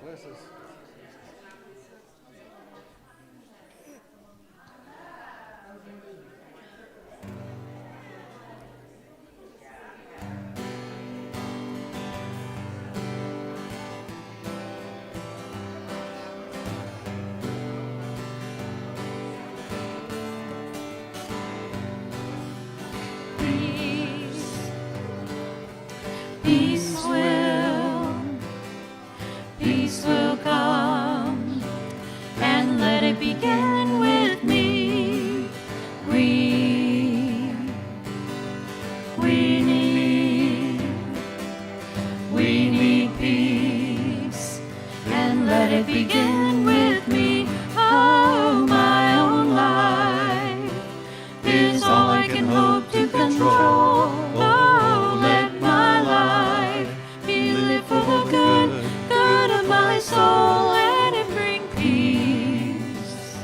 Bless us. Peace will come, and let it begin with me. We need peace, and let it begin with me. Oh, my own life is all I can hope to control. Oh, let my life be lived for the good of my soul, and it bring peace,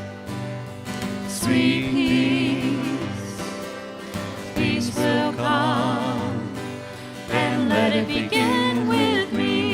sweet peace. Peace will come, and let it begin with me.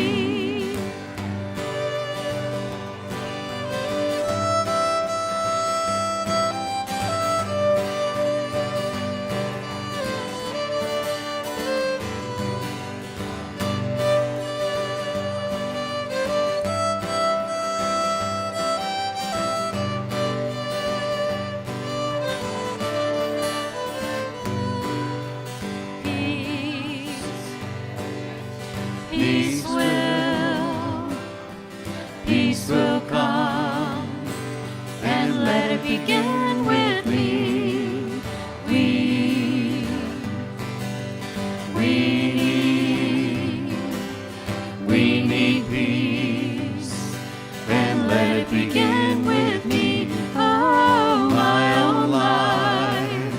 Peace will come, and let it begin with me. We need peace, and let it begin with me. Oh, my own life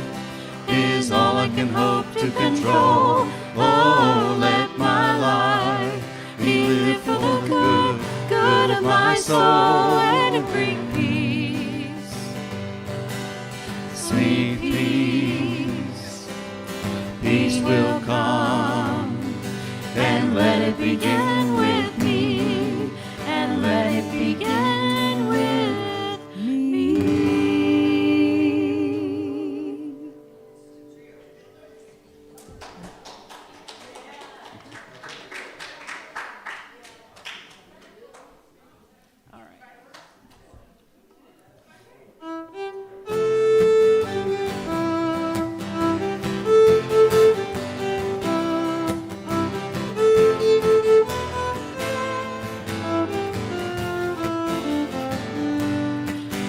is all I can hope to control. Oh, let my life be lived for the good of my soul, and to bring peace, sweet peace. Peace will come, and let it begin with me, and let it begin with me. All right.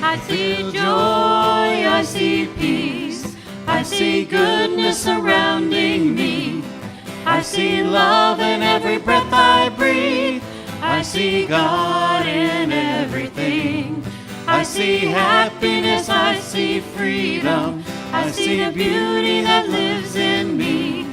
I see joy, I see peace, I see goodness surrounding me. I see love in every breath I breathe. I see God in everything. I see happiness, I see freedom. I see the beauty that lives in me.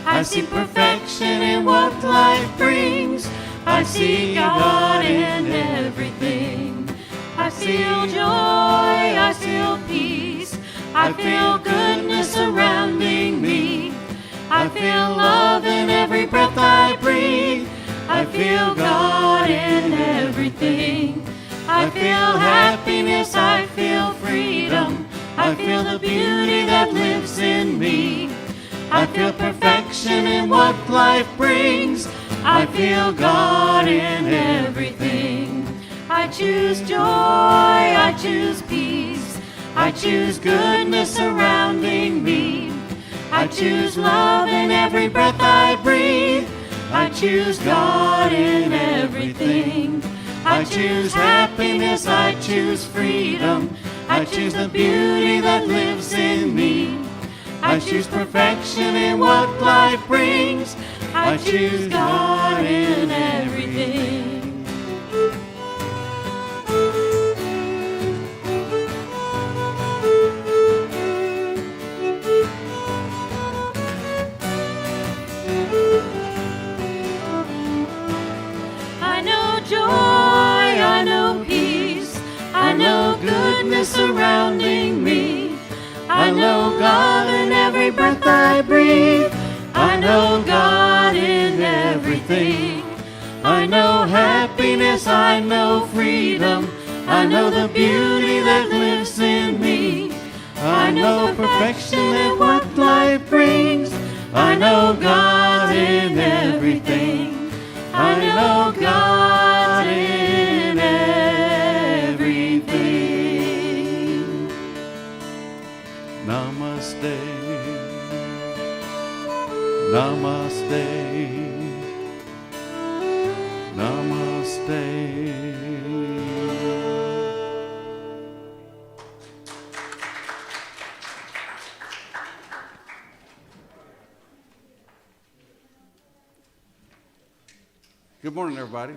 I see perfection in what life brings. I see God in everything. I feel joy, I feel peace, I feel goodness surrounding me. I feel love in every breath I breathe. I feel God in everything. I feel happiness, I feel freedom. I feel the beauty that lives in me. I feel perfection in what life brings. I feel God in everything. I choose joy, I choose peace, I choose goodness surrounding me. I choose love in every breath I breathe. I choose God in everything. I choose happiness, I choose freedom. I choose the beauty that lives in me. I choose perfection in what life brings. I choose God in everything. I know joy, I know peace, I know goodness surrounding me. I know God in every breath I breathe. I know God in everything. I know happiness, Yes, I know freedom. I know the beauty that lives in me. I know perfection and what life brings. I know God in everything. I know God in everything. Namaste. Namaste. Namaste. Good morning, everybody.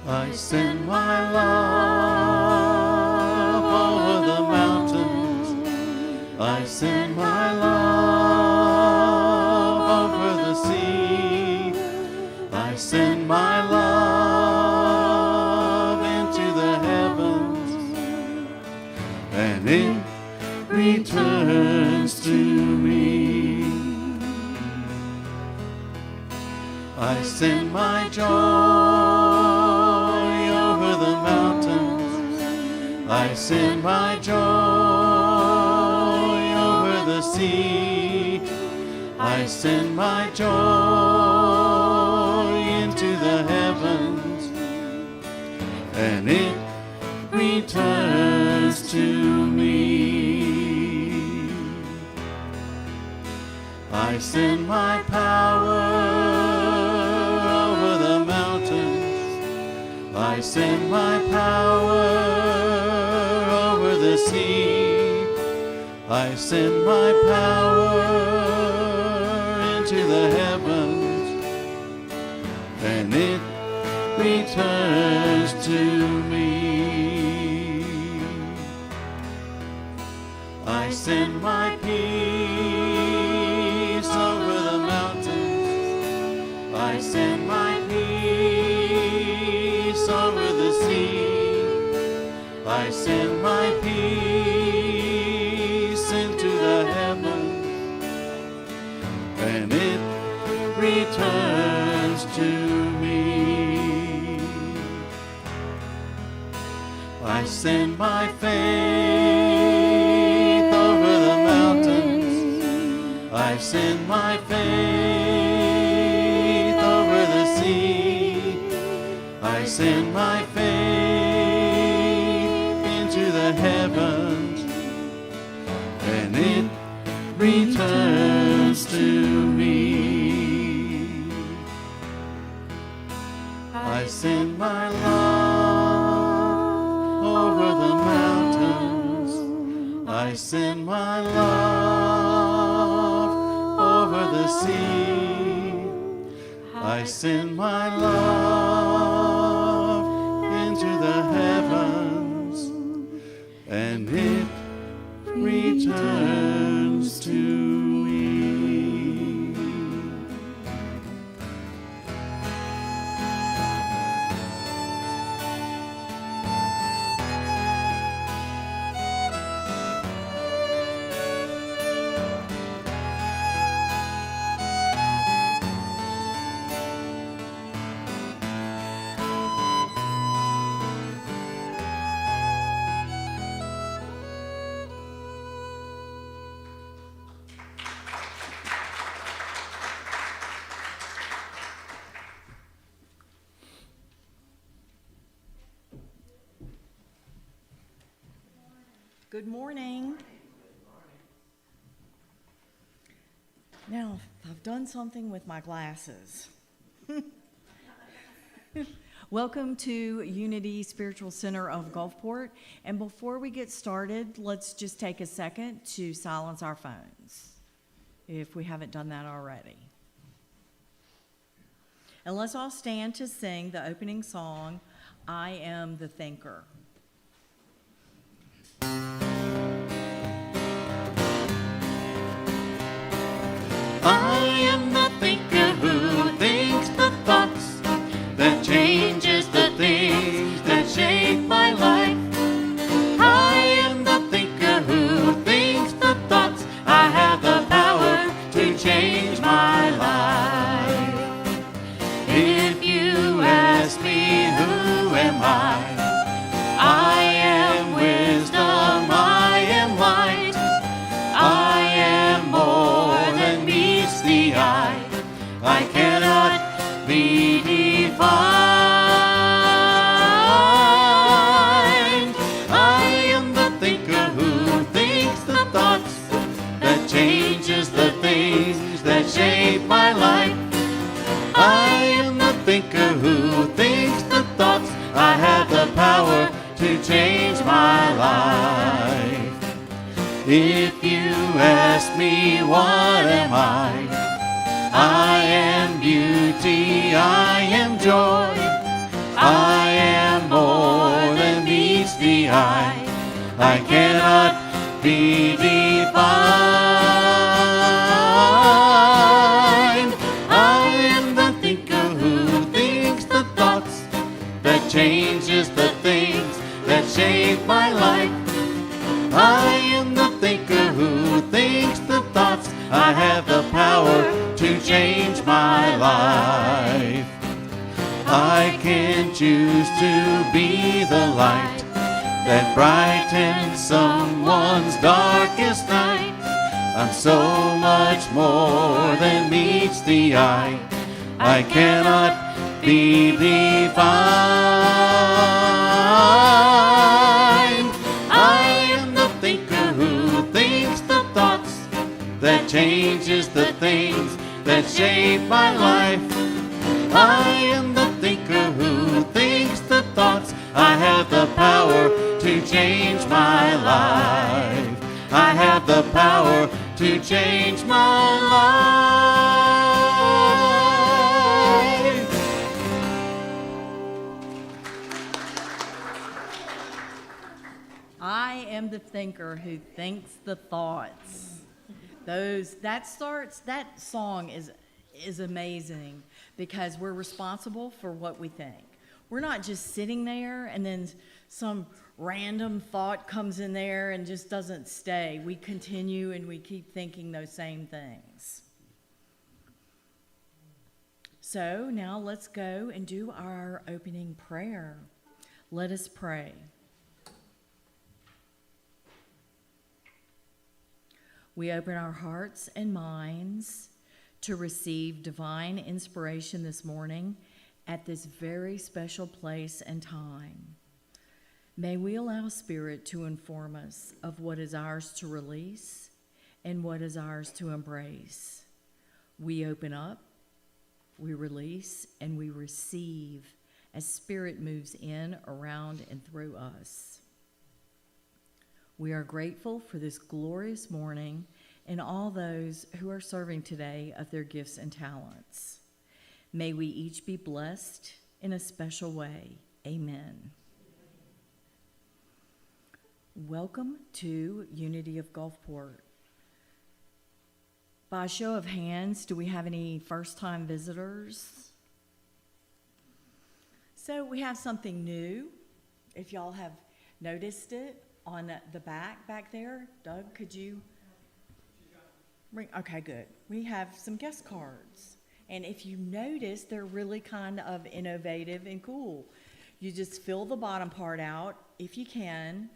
I send my love over the mountains. I send my love over the sea. I send my love into the heavens, and it returns to me. I send my joy over the mountains. I send my joy over the sea. I send my joy into the heavens, and it returns to me. I send my power over the mountains. I send my power over the sea. I send my power into the heavens, and it returns to me. I send my peace over the mountains. I send my peace over the sea. I send my peace into the heavens, and it returns to me. I send my faith over the mountains. I send my faith over the sea. I send my faith into the heavens, and it returns to me. I send my love over the mountains. I send my love over the sea. I send my love into the heavens, and it returns to me. Good morning. Now, I've done something with my glasses. Welcome to Unity Spiritual Center of Gulfport. And before we get started, let's just take a second to silence our phones, if we haven't done that already. And let's all stand to sing the opening song, I Am the Thinker. I am the thinker who thinks the thoughts that changes the things that shape my life. I am the thinker who thinks the thoughts. I have the power to change my life. If you ask me who am I am wisdom, I am light, I am more than meets the eye. I cannot be defined. I am the thinker who thinks the thoughts that changes the things that shape my life. I am the thinker who thinks the thoughts. I have the power to change my life. If you ask me what am I am beauty, I am joy, I am more than meets the eye. I cannot be defined. I am the thinker who thinks the thoughts that changes the things that shape my life. I am the thinker who thinks the thoughts. I have the power to change my life. I can choose to be the light that brightens someone's darkest night. I'm so much more than meets the eye. I cannot be defined. I am the thinker who thinks the thoughts that changes the things that shape my life. I am the thinker who thinks the thoughts. I have the power to change my life. I have the power to change my life. I am the thinker who thinks the thoughts. That song is amazing because we're responsible for what we think. We're not just sitting there and then some random thought comes in there and just doesn't stay. We continue and we keep thinking those same things. So now let's go and do our opening prayer. Let us pray. We open our hearts and minds to receive divine inspiration this morning at this very special place and time. May we allow Spirit to inform us of what is ours to release and what is ours to embrace. We open up, we release, and we receive as Spirit moves in, around, and through us. We are grateful for this glorious morning and all those who are serving today of their gifts and talents. May we each be blessed in a special way. Amen. Welcome to Unity of Gulfport. By a show of hands, do we have any first-time visitors? So we have something new. If y'all have noticed it, on the back there. Doug, could you bring? Okay, good. We have some guest cards. And if you notice, they're really kind of innovative and cool. You just fill the bottom part out, if you can,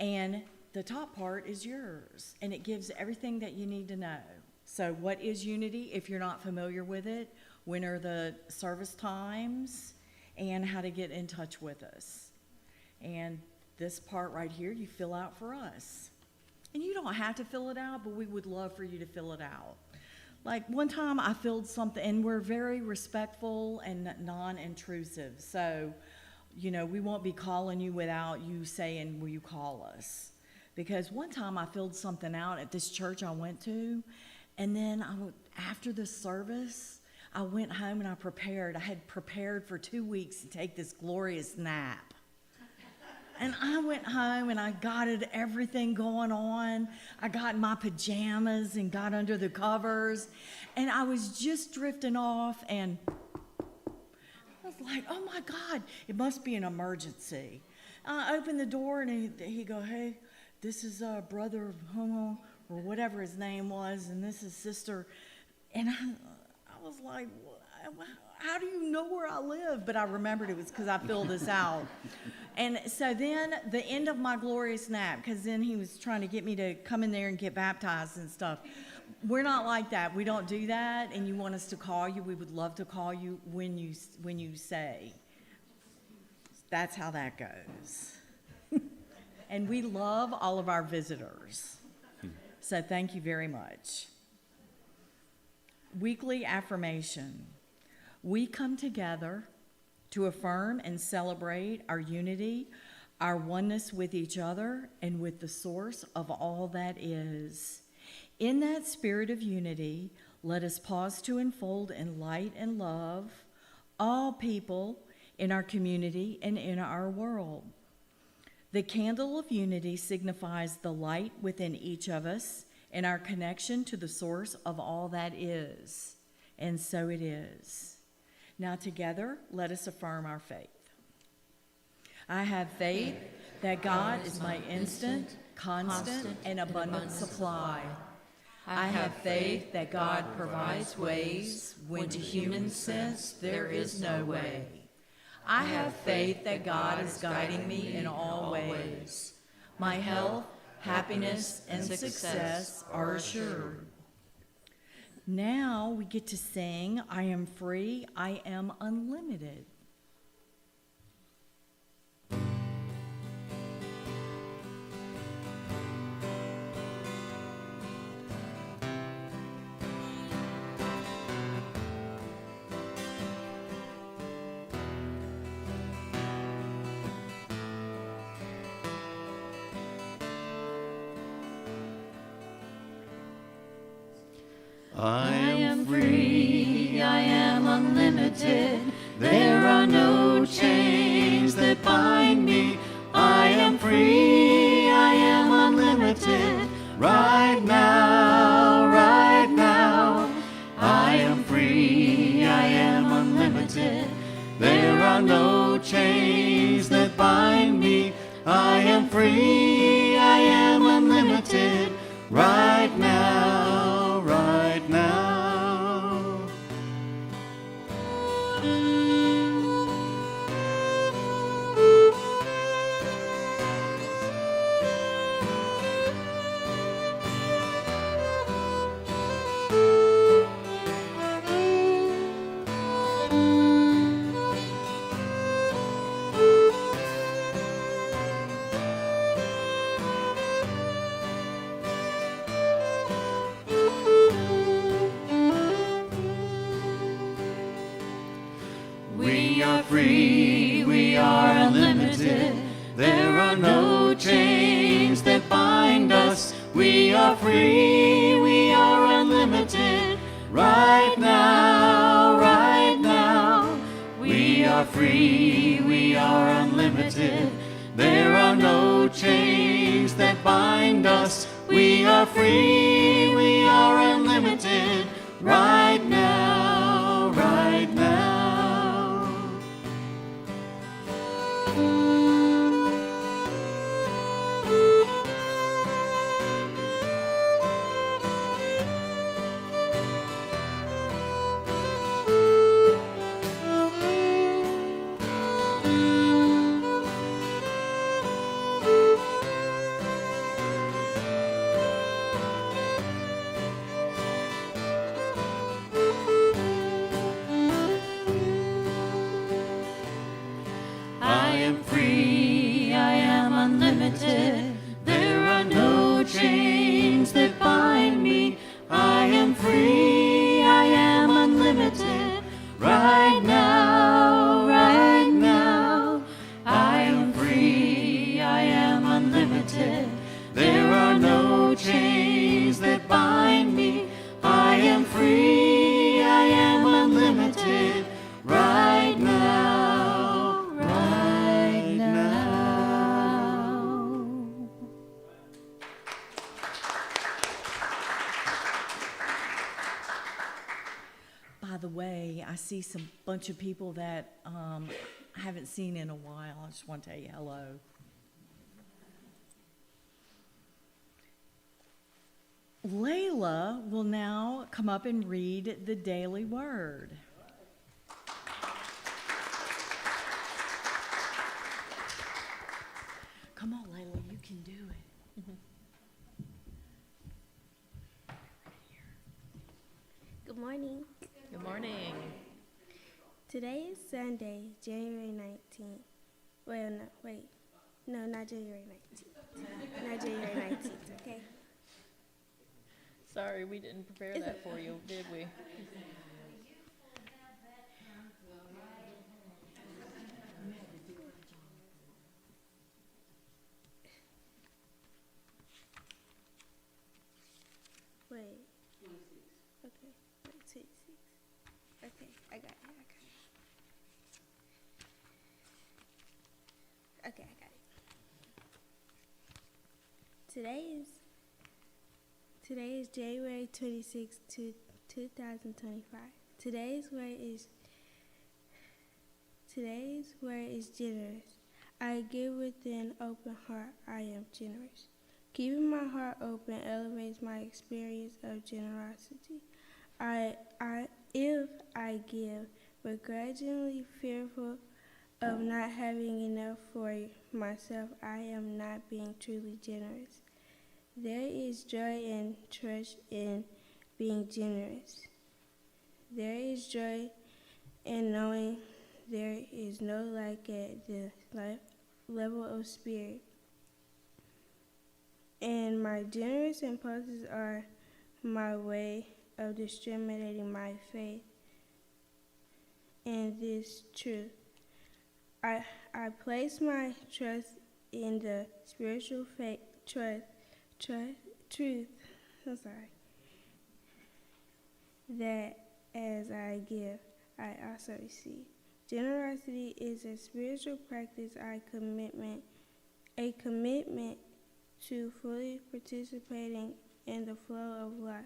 and the top part is yours. And it gives everything that you need to know. So what is Unity, if you're not familiar with it? When are the service times? And how to get in touch with us. And this part right here, you fill out for us. And you don't have to fill it out, but we would love for you to fill it out. Like one time I filled something, and we're very respectful and non-intrusive. So, we won't be calling you without you saying, will you call us? Because one time I filled something out at this church I went to, and then after the service, I went home and I had prepared for 2 weeks to take this glorious nap. And I went home and I got everything going on. I got in my pajamas and got under the covers. And I was just drifting off, and I was like, oh my God, it must be an emergency. I opened the door and he go, hey, this is Brother Homo, or whatever his name was, and this is Sister. And I was like, how do you know where I live? But I remembered it was because I filled this out. And so then the end of my glorious nap, because then he was trying to get me to come in there and get baptized and stuff. We're not like that. We don't do that. And you want us to call you, we would love to call you when you say. That's how that goes. And we love all of our visitors. So thank you very much. Weekly affirmation. We come together to affirm and celebrate our unity, our oneness with each other, and with the source of all that is. In that spirit of unity, let us pause to enfold in light and love all people in our community and in our world. The candle of unity signifies the light within each of us and our connection to the source of all that is. And so it is. Now together, let us affirm our faith. I have faith that God is my instant, constant, and abundant supply. I have faith that God provides ways when to human sense there is no way. I have faith that God is guiding me in all ways. My health, happiness, and success are assured. Now we get to sing, I am free, I am unlimited. I am free, I am unlimited. There are no chains that bind me. I am free, I am unlimited. Right now, right now. I am free, I am unlimited. There are no chains that bind me. I am free, I am unlimited. Right now, right now. We are free, we are unlimited. There are no chains that bind us. We are free, we are unlimited. Right now, right now. We are free, we are unlimited. There are no chains that bind us. We are free, we are unlimited. Right now, right now. chains that bind me. I am free, I am unlimited, right now, right now. By the way, I see some bunch of people that I haven't seen in a while. I just want to tell you hello. Layla will now come up and read the daily word. Come on, Layla, you can do it. Good morning. Good morning. Today is Sunday, January 19th. Well, no, wait. No, not January 19th. Not January 19th, okay? Sorry, we didn't prepare that for you, did we? Wait. Okay. 26. Okay, I got it. Okay, I got it. Today is January 26, 2025. Today's word is generous. I give with an open heart. I am generous. Keeping my heart open elevates my experience of generosity. If I give, begrudgingly fearful of not having enough for myself, I am not being truly generous. There is joy and trust in being generous. There is joy in knowing there is no lack at the level of spirit. And my generous impulses are my way of disseminating my faith in this truth. I place my trust in the spiritual truth. That as I give, I also receive. Generosity is a spiritual practice. A commitment to fully participating in the flow of life.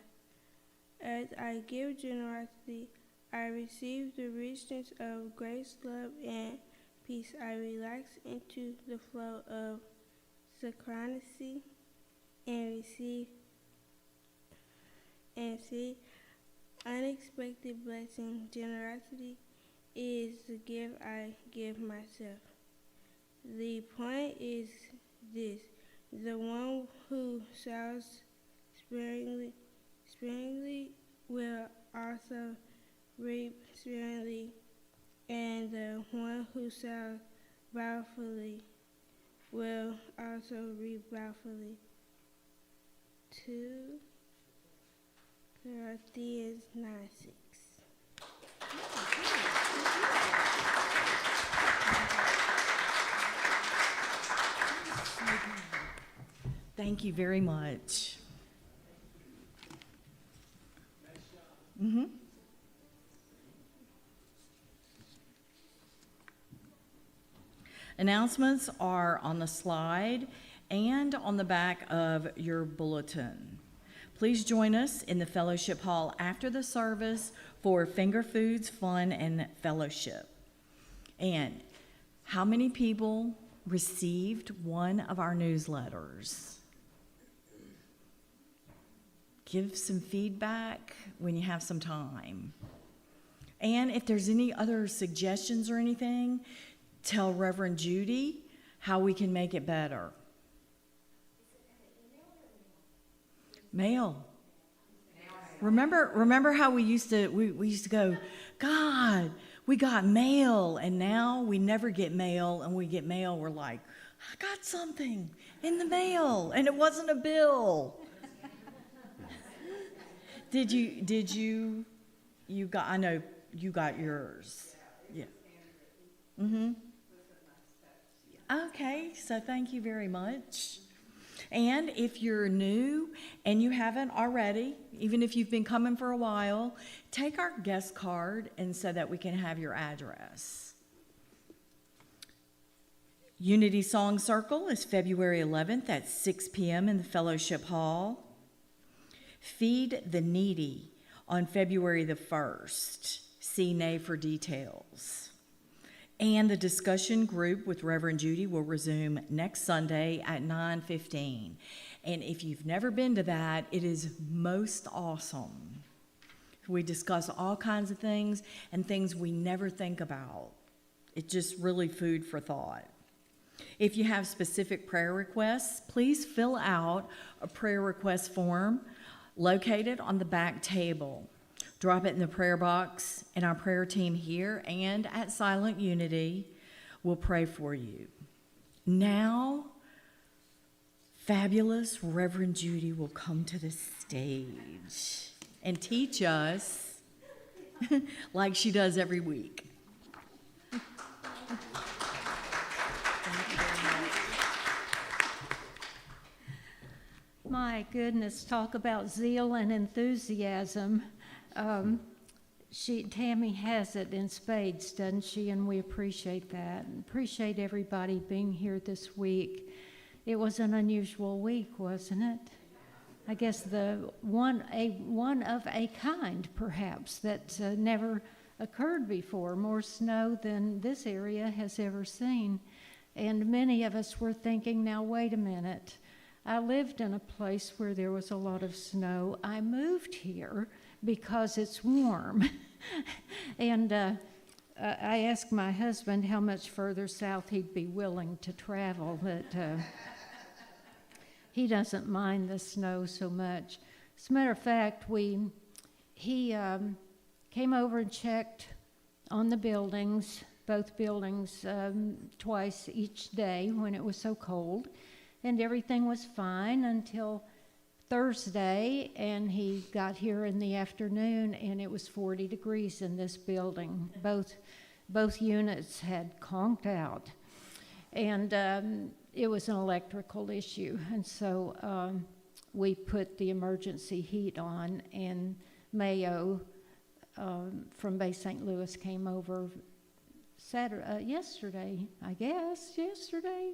As I give generosity, I receive the richness of grace, love, and peace. I relax into the flow of synchronicity and see unexpected blessing. Generosity is the gift I give myself. The point is this: the one who sows sparingly will also reap sparingly, and the one who sows bountifully will also reap bountifully. 2 Corinthians 9:6. Thank you very much. Announcements are on the slide and on the back of your bulletin. Please join us in the fellowship hall after the service for finger foods, fun, and fellowship. And how many people received one of our newsletters? Give some feedback when you have some time. And if there's any other suggestions or anything, tell Reverend Judy how we can make it better. Mail. Remember how we used to go, God, we got mail, and now we never get mail, and we get mail, we're like, I got something in the mail, and it wasn't a bill. Did you got, I know you got yours. Yeah. Okay, so thank you very much. And if you're new and you haven't already, even if you've been coming for a while, take our guest card and so that we can have your address. Unity Song Circle is February 11th at 6 p.m. in the Fellowship Hall. Feed the Needy on February the 1st. See NAY for details. And the discussion group with Reverend Judy will resume next Sunday at 9:15. And if you've never been to that, it is most awesome. We discuss all kinds of things and things we never think about. It's just really food for thought. If you have specific prayer requests, please fill out a prayer request form located on the back table. Drop it in the prayer box, and our prayer team here and at Silent Unity will pray for you. Now, fabulous Reverend Judy will come to the stage and teach us like she does every week. My goodness, talk about zeal and enthusiasm. Tammy has it in spades, doesn't she? And we appreciate that. And appreciate everybody being here this week. It was an unusual week, wasn't it? I guess the one of a kind, perhaps, that never occurred before. More snow than this area has ever seen. And many of us were thinking, now wait a minute. I lived in a place where there was a lot of snow. I moved here because it's warm. And I asked my husband how much further south he'd be willing to travel, but he doesn't mind the snow so much. As a matter of fact, he came over and checked on the buildings, both buildings, twice each day when it was so cold. And everything was fine until Thursday, and he got here in the afternoon, and it was 40 degrees in this building. Both units had conked out, and it was an electrical issue. And so we put the emergency heat on, and Mayo from Bay St. Louis came over yesterday,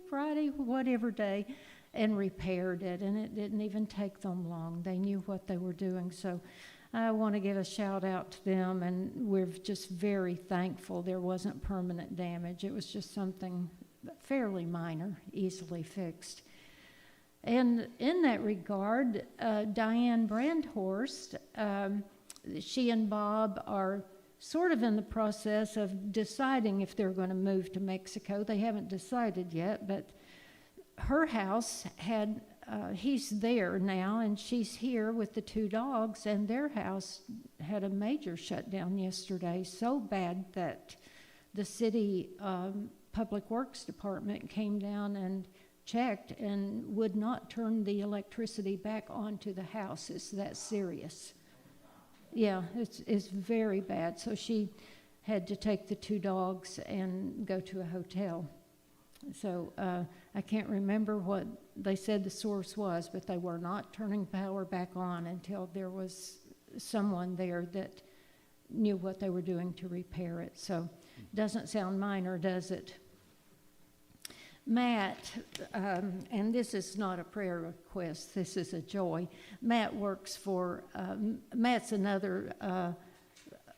Friday, whatever day, and repaired it, and it didn't even take them long. They knew what they were doing, so I want to give a shout out to them, and we're just very thankful there wasn't permanent damage. It was just something fairly minor, easily fixed. And in that regard, Diane Brandhorst, she and Bob are sort of in the process of deciding if they're going to move to Mexico. They haven't decided yet, but her house had, he's there now, and she's here with the two dogs, and their house had a major shutdown yesterday, so bad that the city Public Works Department came down and checked and would not turn the electricity back onto the house. It's that serious. Yeah, it's very bad. So she had to take the two dogs and go to a hotel. So I can't remember what they said the source was, but they were not turning power back on until there was someone there that knew what they were doing to repair it. So doesn't sound minor, does it? Matt, and this is not a prayer request, this is a joy. Matt works for, Matt's another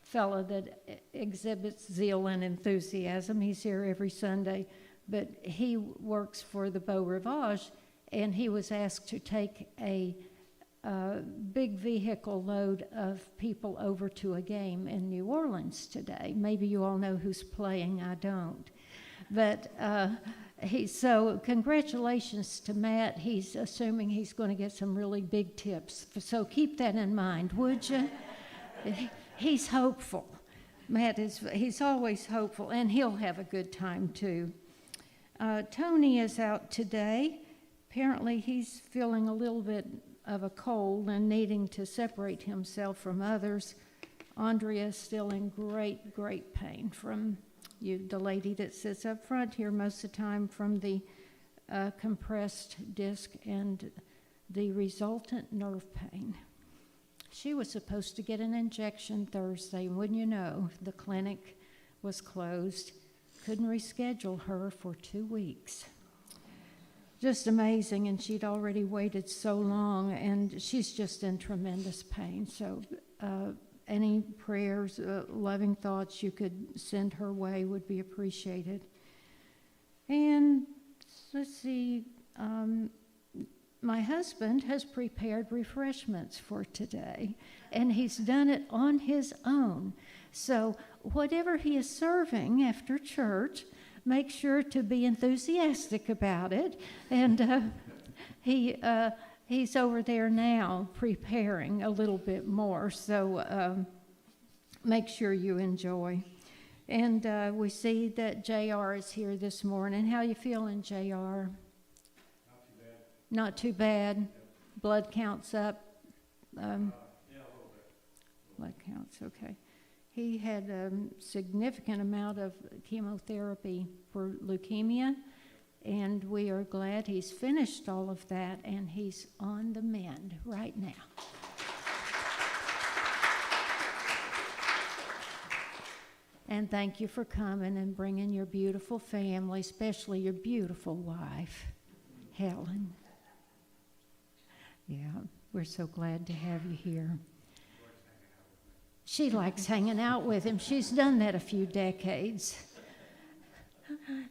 fellow that exhibits zeal and enthusiasm. He's here every Sunday, but he works for the Beau Rivage, and he was asked to take a big vehicle load of people over to a game in New Orleans today. Maybe you all know who's playing, I don't. But so congratulations to Matt. He's assuming he's going to get some really big tips. So keep that in mind, would you? He's hopeful. Matt he's always hopeful, and he'll have a good time too. Tony is out today. Apparently he's feeling a little bit of a cold and needing to separate himself from others. Andrea is still in great pain from the lady that sits up front here most of the time, from the compressed disc and the resultant nerve pain. She was supposed to get an injection Thursday, and wouldn't you know, the clinic was closed. Couldn't reschedule her for 2 weeks. Just amazing, and she'd already waited so long, and she's just in tremendous pain. So any prayers, loving thoughts you could send her way would be appreciated. And let's see, my husband has prepared refreshments for today, and he's done it on his own. So whatever he is serving after church, make sure to be enthusiastic about it. And he's over there now preparing a little bit more, so make sure you enjoy. And we see that JR is here this morning. How you feeling, JR? Not too bad. Blood counts up. Yeah, a little bit. Blood counts, okay. He had a significant amount of chemotherapy for leukemia, and we are glad he's finished all of that, and he's on the mend right now. And thank you for coming and bringing your beautiful family, especially your beautiful wife, Helen. Yeah, we're so glad to have you here. She likes hanging out with him. She's done that a few decades.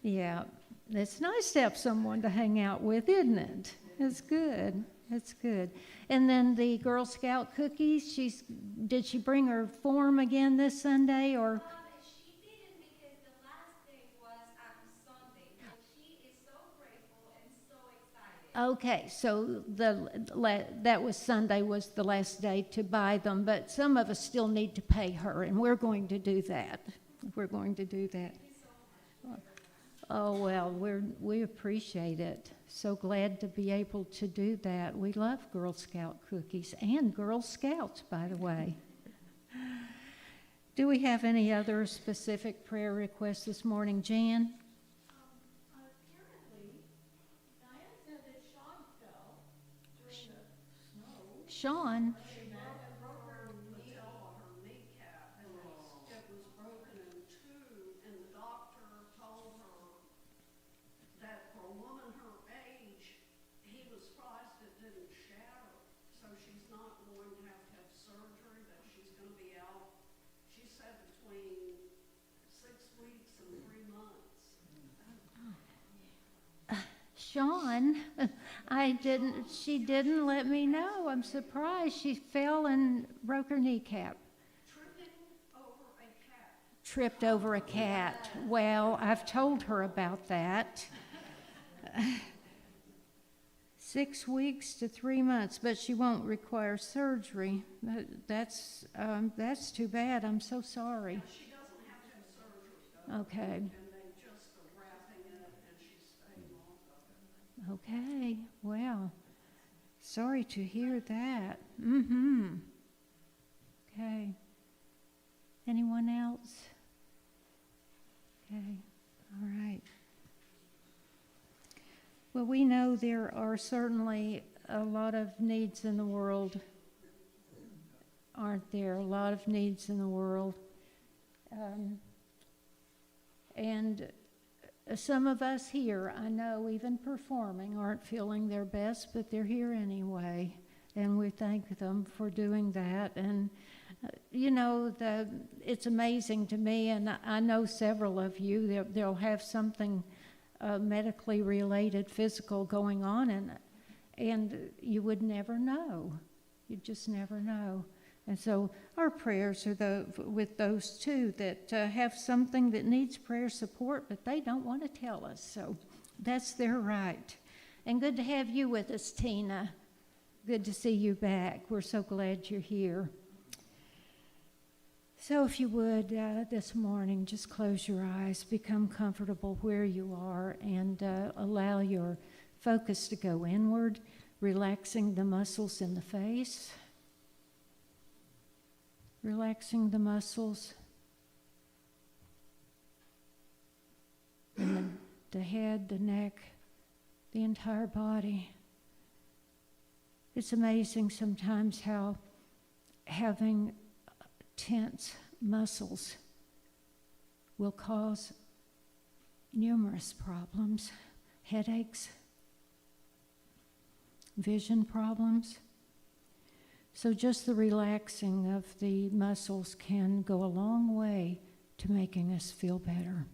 Yeah, it's nice to have someone to hang out with, isn't it? It's good. It's good. And then the Girl Scout cookies, did she bring her form again this Sunday, or? She didn't, because the last day was Sunday. But she is so grateful and so excited. Okay, so that was Sunday was the last day to buy them, but some of us still need to pay her, and we're going to do that. We're going to do that. Oh, well, we appreciate it. So glad to be able to do that. We love Girl Scout cookies and Girl Scouts, by the way. Do we have any other specific prayer requests this morning, Jan? Apparently, Diane said that Sean fell during the snow. Sean? She broke her heel on her kneecap, and it was broken in two, and the doctor told her that for a woman her age, he was surprised it didn't shatter. So she's not going to have surgery, that she's going to be out, she said, between 6 weeks and 3 months. Sean, she didn't let me know. I'm surprised. She fell and broke her kneecap. Tripped over a cat. Well, I've told her about that. 6 weeks to 3 months, but she won't require surgery. That's too bad. I'm so sorry. She doesn't have to have surgery, though. Okay. And they just are wrapping it, and she's staying off of it. Okay. Well, sorry to hear that. Mm-hmm. Okay. Anyone else? Okay. All right. Well, we know there are certainly a lot of needs in the world, aren't there? A lot of needs in the world. And some of us here, I know, even performing, aren't feeling their best, but they're here anyway. And we thank them for doing that. And, it's amazing to me, and I know several of you, they'll have something medically related, physical going on, and you would never know. You just never know. And so our prayers are with those two that have something that needs prayer support, but they don't want to tell us. So that's their right. And good to have you with us, Tina. Good to see you back. We're so glad you're here. So if you would, this morning, just close your eyes, become comfortable where you are, and allow your focus to go inward, relaxing the muscles in the face, relaxing the muscles in the head, the neck, the entire body. It's amazing sometimes how having tense muscles will cause numerous problems, headaches, vision problems. So just the relaxing of the muscles can go a long way to making us feel better.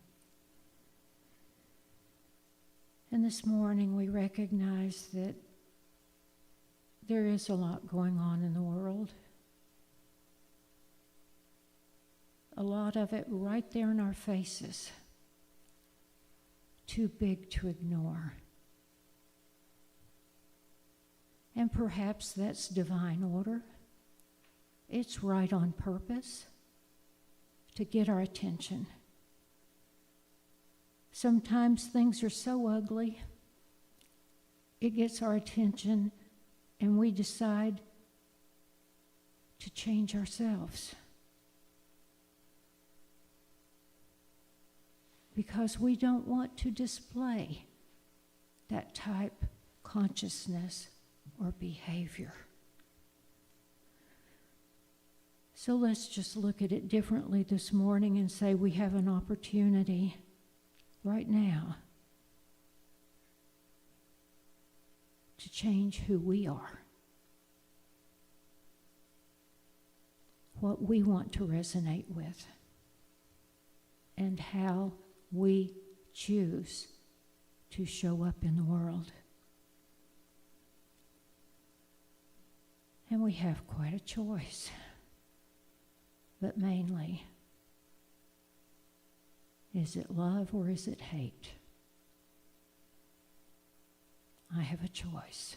And this morning we recognize that there is a lot going on in the world. A lot of it right there in our faces. Too big to ignore. And perhaps that's divine order. It's right on purpose to get our attention. Sometimes things are so ugly, it gets our attention, and we decide to change ourselves. Because we don't want to display that type of consciousness or behavior. So let's just look at it differently this morning and say we have an opportunity right now to change who we are, what we want to resonate with, and how we choose to show up in the world. And we have quite a choice, but mainly, is it love or is it hate? I have a choice.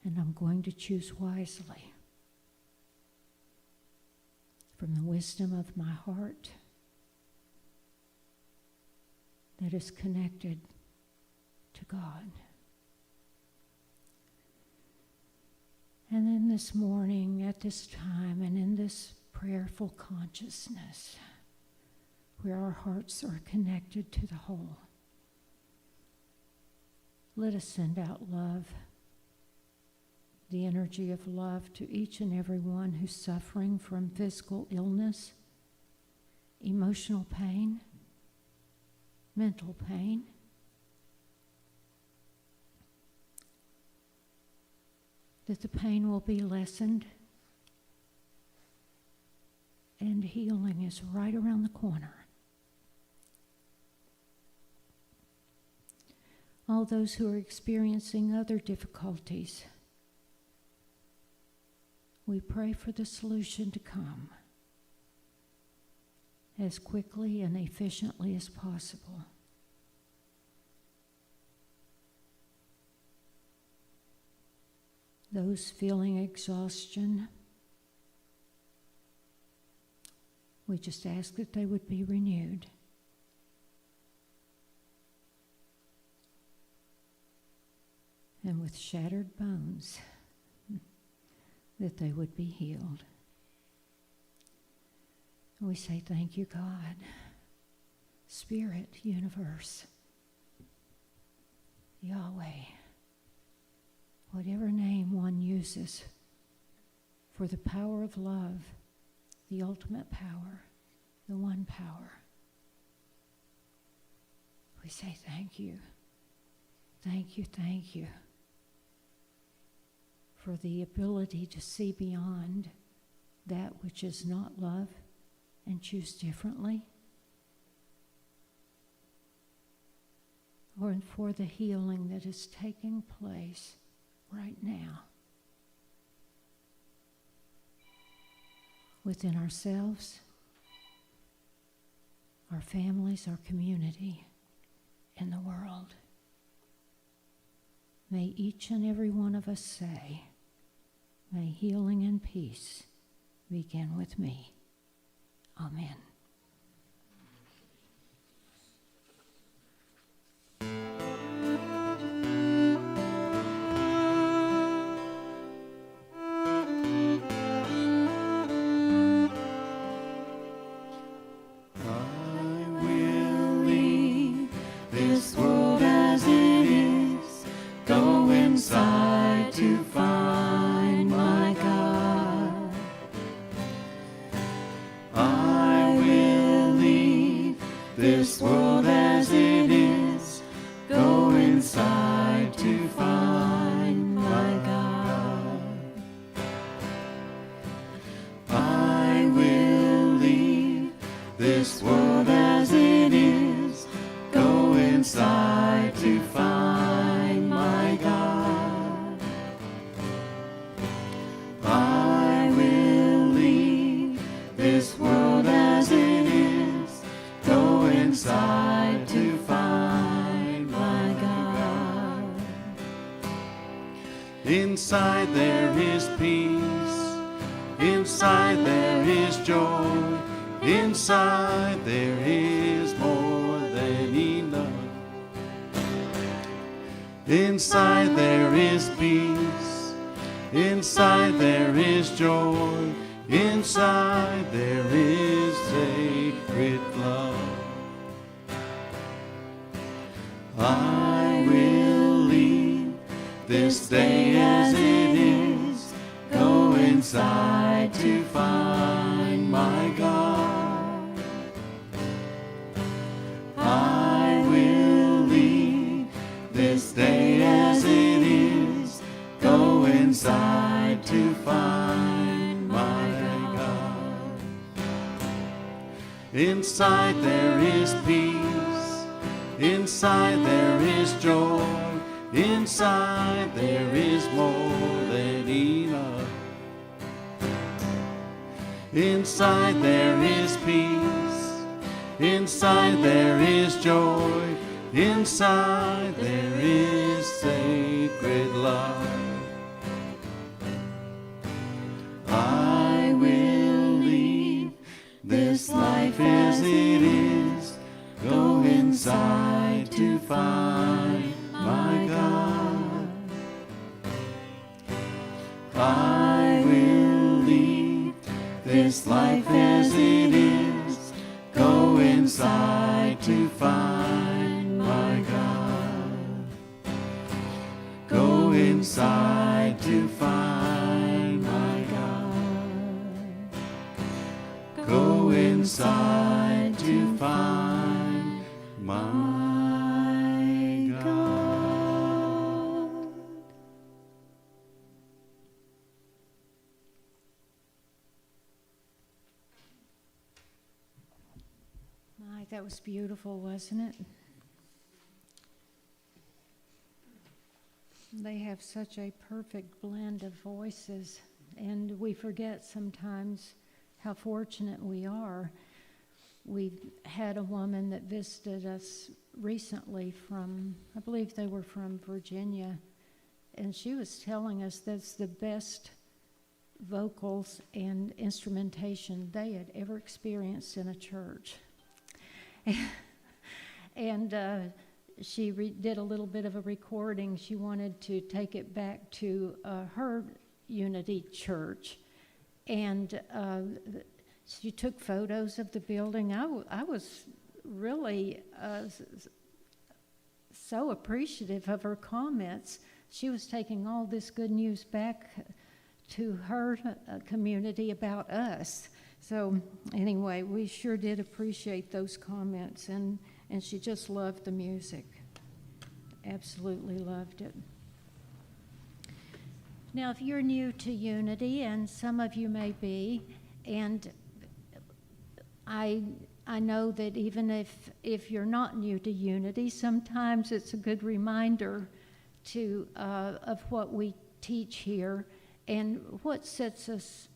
And I'm going to choose wisely from the wisdom of my heart that is connected to God. And then this morning, at this time, and in this prayerful consciousness, where our hearts are connected to the whole, let us send out love, the energy of love to each and every one who's suffering from physical illness, emotional pain, mental pain. That the pain will be lessened and healing is right around the corner. All those who are experiencing other difficulties, we pray for the solution to come as quickly and efficiently as possible. Those feeling exhaustion, we just ask that they would be renewed. And with shattered bones, that they would be healed. We say, thank you, God, Spirit, Universe, Yahweh, whatever name one uses for the power of love, the ultimate power, the one power. We say thank you, thank you, thank you for the ability to see beyond that which is not love and choose differently, or for the healing that is taking place right now within ourselves, our families, our community, and the world. May each and every one of us say, may healing and peace begin with me. Amen. I will lean to find my God. I will leave this world as it is, go inside to find my God. I will leave this world as it is, go inside to find my God. I will leave this world as it is, go inside to find my God. Inside there is peace, inside there is joy, inside there is more than enough. Inside there is peace, inside there is joy, inside there is sacred love. I will leave this day as it is, go inside to find my God. I will leave this day as it is, go inside to find my God. Inside there is peace, inside there is joy, inside there is more than enough. Inside there is peace, inside there is joy, inside there is sacred love. I will leave this life as it is, go inside to find my God. I will leave this life as it is, go inside to find my God. Go inside to find my God. Go inside to find my God. My, that was beautiful, wasn't it? They have such a perfect blend of voices, and we forget sometimes how fortunate we are. We've had a woman that visited us recently from, I believe they were from Virginia, and she was telling us that's the best vocals and instrumentation they had ever experienced in a church. And she did a little bit of a recording. She wanted to take it back to her Unity church, and she took photos of the building. I was really so appreciative of her comments. She was taking all this good news back to her community about us. So anyway, we sure did appreciate those comments, and she just loved the music. Absolutely loved it. Now, if you're new to Unity, and some of you may be, and I know that even if you're not new to Unity, sometimes it's a good reminder of what we teach here and what sets us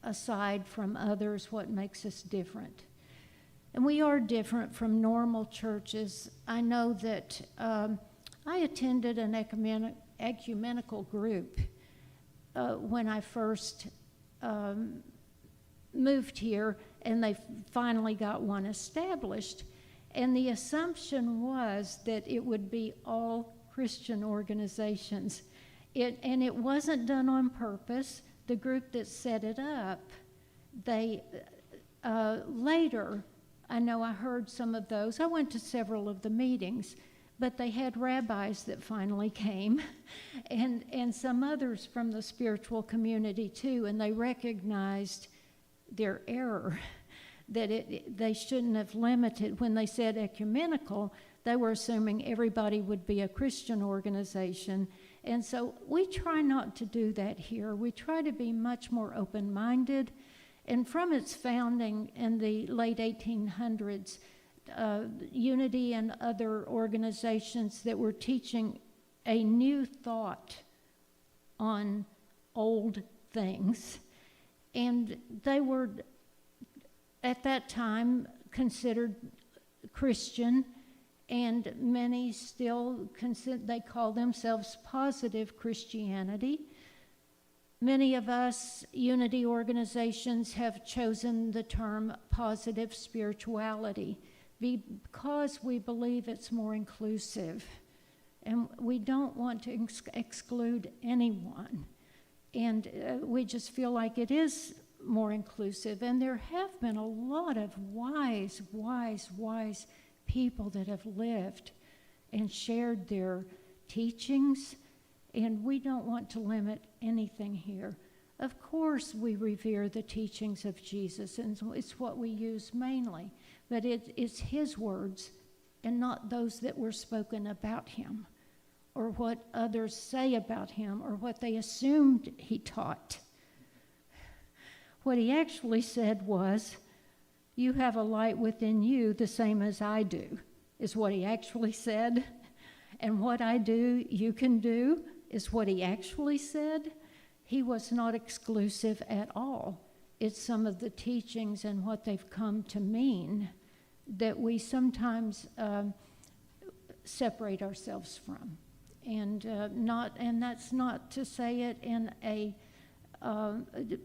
aside from others, what makes us different. And we are different from normal churches. I know that I attended an ecumenical group when I first moved here, and they finally got one established. And the assumption was that it would be all Christian organizations. And it wasn't done on purpose. The group that set it up, they later, I know I heard some of those. I went to several of the meetings, But they had rabbis that finally came and some others from the spiritual community too, and they recognized their error, that they shouldn't have limited. When they said ecumenical, they were assuming everybody would be a Christian organization. And so we try not to do that here. We try to be much more open-minded. And from its founding in the late 1800s, Unity and other organizations that were teaching a new thought on old things. And they were, at that time, considered Christian, and many still they call themselves positive Christianity. Many of us Unity organizations have chosen the term positive spirituality because we believe it's more inclusive, and we don't want to exclude anyone. And we just feel like it is more inclusive. And there have been a lot of wise people that have lived and shared their teachings, and we don't want to limit anything here. Of course, we revere the teachings of Jesus, and it's what we use mainly, but it's his words and not those that were spoken about him, or what others say about him, or what they assumed he taught. What he actually said was, "You have a light within you the same as I do," is what he actually said. And what I do, you can do, is what he actually said. He was not exclusive at all. It's some of the teachings and what they've come to mean that we sometimes separate ourselves from. And that's not to say it in a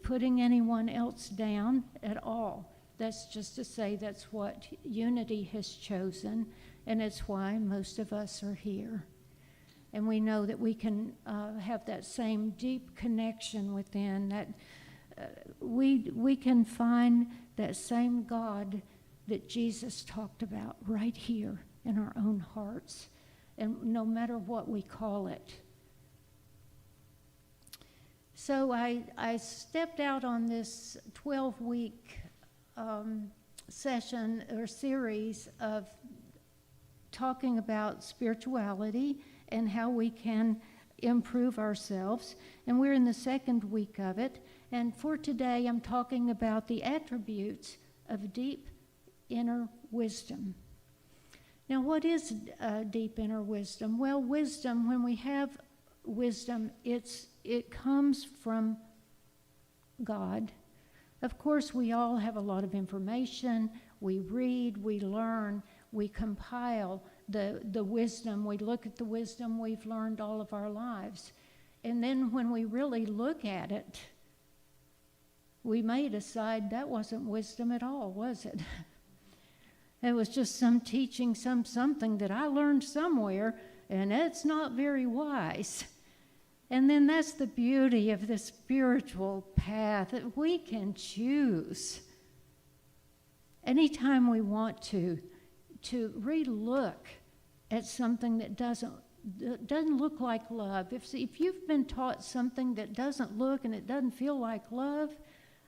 putting anyone else down at all. That's just to say that's what Unity has chosen, and it's why most of us are here. And we know that we can have that same deep connection within, that we can find that same God that Jesus talked about right here in our own hearts, and no matter what we call it. So I stepped out on this 12-week session or series of talking about spirituality and how we can improve ourselves. And we're in the second week of it. And for today, I'm talking about the attributes of deep inner wisdom. Now, what is deep inner wisdom? Well, wisdom, when we have wisdom, it comes from God. Of course, we all have a lot of information. We read, we learn, we compile the wisdom. We look at the wisdom we've learned all of our lives. And then when we really look at it, we may decide that wasn't wisdom at all, was it? It was just some teaching, something that I learned somewhere, and it's not very wise. And then that's the beauty of the spiritual path, that we can choose anytime we want to re-look at something that doesn't look like love. If you've been taught something that doesn't look and it doesn't feel like love,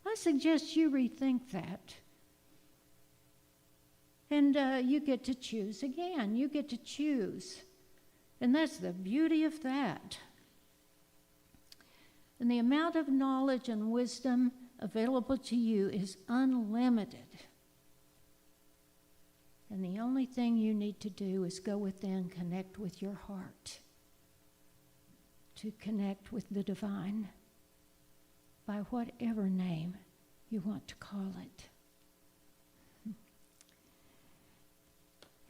I suggest you rethink that. And you get to choose again. You get to choose. And that's the beauty of that. And the amount of knowledge and wisdom available to you is unlimited. And the only thing you need to do is go within, connect with your heart, to connect with the divine by whatever name you want to call it.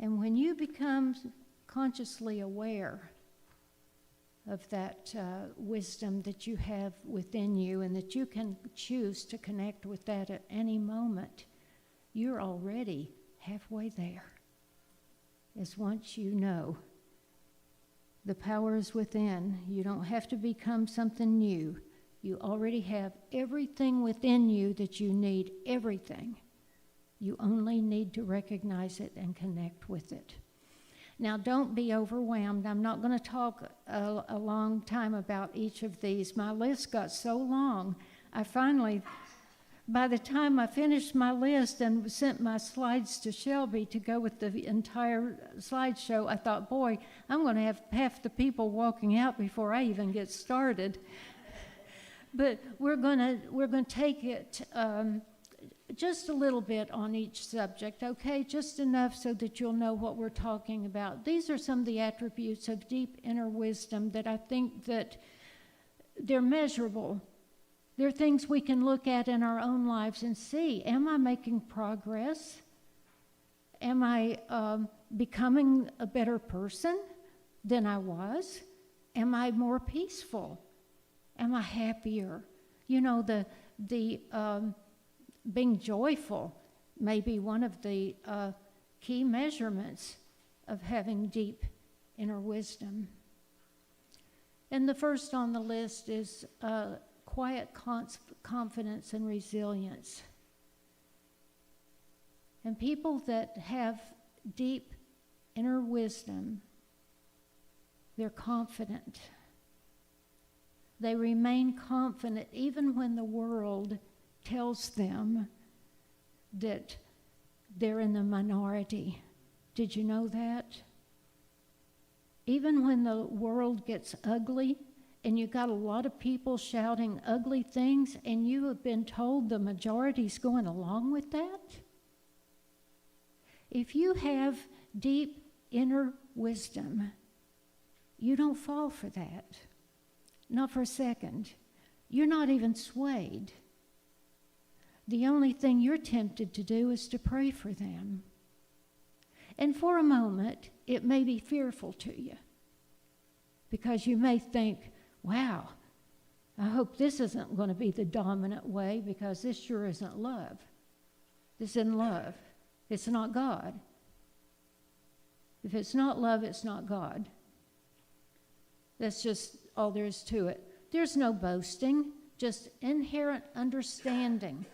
And when you become consciously aware of that wisdom that you have within you, and that you can choose to connect with that at any moment, you're already halfway there. As once you know the power is within, you don't have to become something new. You already have everything within you that you need, everything. You only need to recognize it and connect with it. Now, don't be overwhelmed. I'm not going to talk a long time about each of these. My list got so long, by the time I finished my list and sent my slides to Shelby to go with the entire slideshow, I thought, boy, I'm going to have half the people walking out before I even get started. But we're going to take it just a little bit on each subject, okay? Just enough so that you'll know what we're talking about. These are some of the attributes of deep inner wisdom that I think that they're measurable. They're things we can look at in our own lives and see, am I making progress? Am I becoming a better person than I was? Am I more peaceful? Am I happier? You know, the being joyful may be one of the key measurements of having deep inner wisdom. And the first on the list is quiet confidence and resilience. And people that have deep inner wisdom, they're confident. They remain confident even when the world tells them that they're in the minority. Did you know that? Even when the world gets ugly and you got a lot of people shouting ugly things and you have been told the majority's going along with that, if you have deep inner wisdom, you don't fall for that. Not for a second. You're not even swayed. The only thing you're tempted to do is to pray for them. And for a moment, it may be fearful to you because you may think, wow, I hope this isn't going to be the dominant way because this sure isn't love. This isn't love. It's not God. If it's not love, it's not God. That's just all there is to it. There's no boasting, just inherent understanding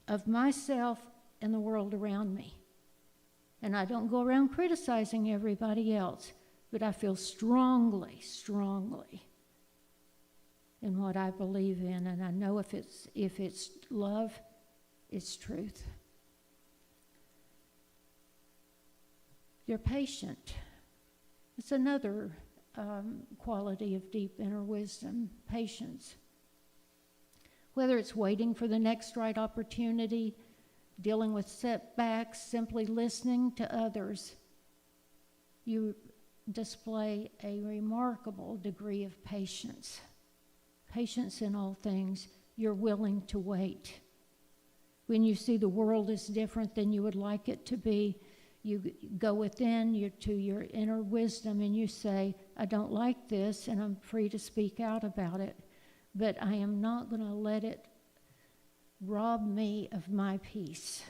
of myself and the world around me. And I don't go around criticizing everybody else, but I feel strongly in what I believe in, and I know if it's love, it's truth. You're patient. It's another quality of deep inner wisdom, patience. Whether it's waiting for the next right opportunity, dealing with setbacks, simply listening to others, you display a remarkable degree of patience. Patience in all things. You're willing to wait. When you see the world is different than you would like it to be, you go within to your inner wisdom and you say, I don't like this and I'm free to speak out about it, but I am not going to let it rob me of my peace.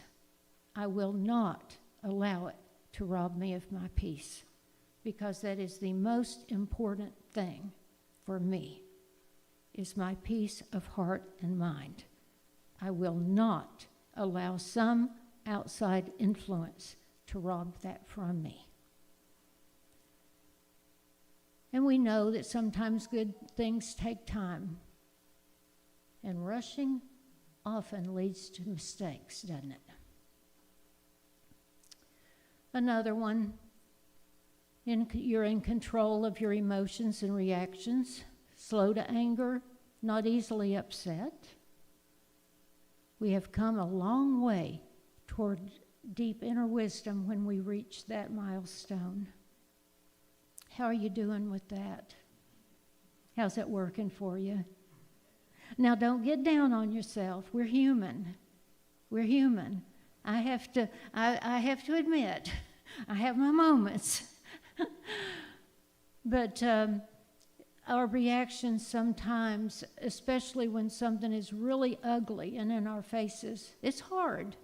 I will not allow it to rob me of my peace, because that is the most important thing for me, is my peace of heart and mind. I will not allow some outside influence to rob that from me. And we know that sometimes good things take time, and rushing often leads to mistakes, doesn't it? Another one, you're in control of your emotions and reactions, slow to anger, not easily upset. We have come a long way toward deep inner wisdom when we reach that milestone. How are you doing with that? How's that working for you? Now, don't get down on yourself. We're human. We're human. I have to admit, I have my moments. But our reactions sometimes, especially when something is really ugly and in our faces, it's hard.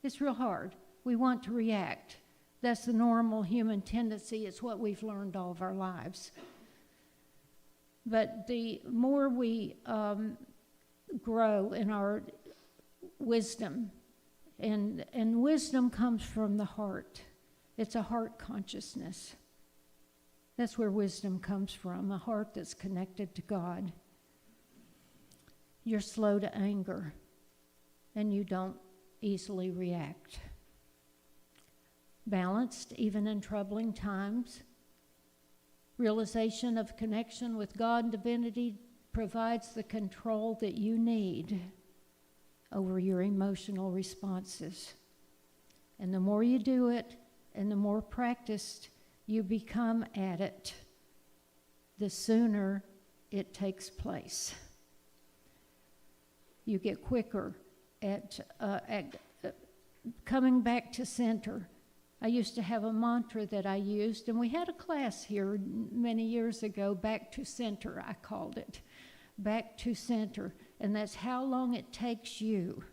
It's real hard. We want to react. That's the normal human tendency. It's what we've learned all of our lives. But the more we grow in our wisdom, and wisdom comes from the heart. It's a heart consciousness. That's where wisdom comes from, a heart that's connected to God. You're slow to anger, and you don't easily react. Balanced, even in troubling times. Realization of connection with God and divinity provides the control that you need over your emotional responses. And the more you do it, and the more practiced you become at it, the sooner it takes place. You get quicker at coming back to center. I used to have a mantra that I used, and we had a class here many years ago, back to center, I called it. Back to center. And that's how long it takes you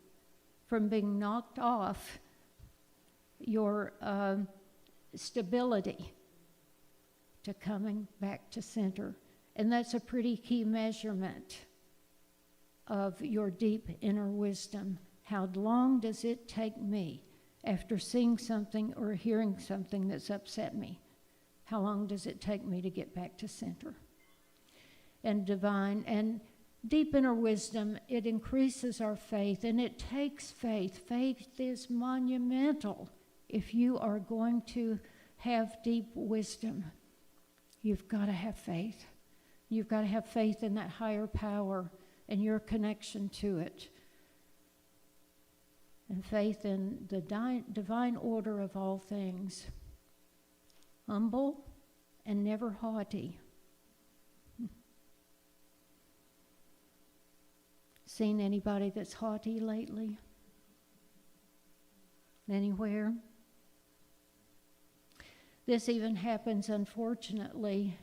from being knocked off your stability to coming back to center. And that's a pretty key measurement of your deep inner wisdom. How long does it take me after seeing something or hearing something that's upset me? How long does it take me to get back to center? And divine and deep inner wisdom, it increases our faith, and it takes faith. Faith is monumental. If you are going to have deep wisdom, you've got to have faith. You've got to have faith in that higher power and your connection to it. And faith in the divine order of all things. Humble and never haughty. Seen anybody that's haughty lately? Anywhere? This even happens, unfortunately,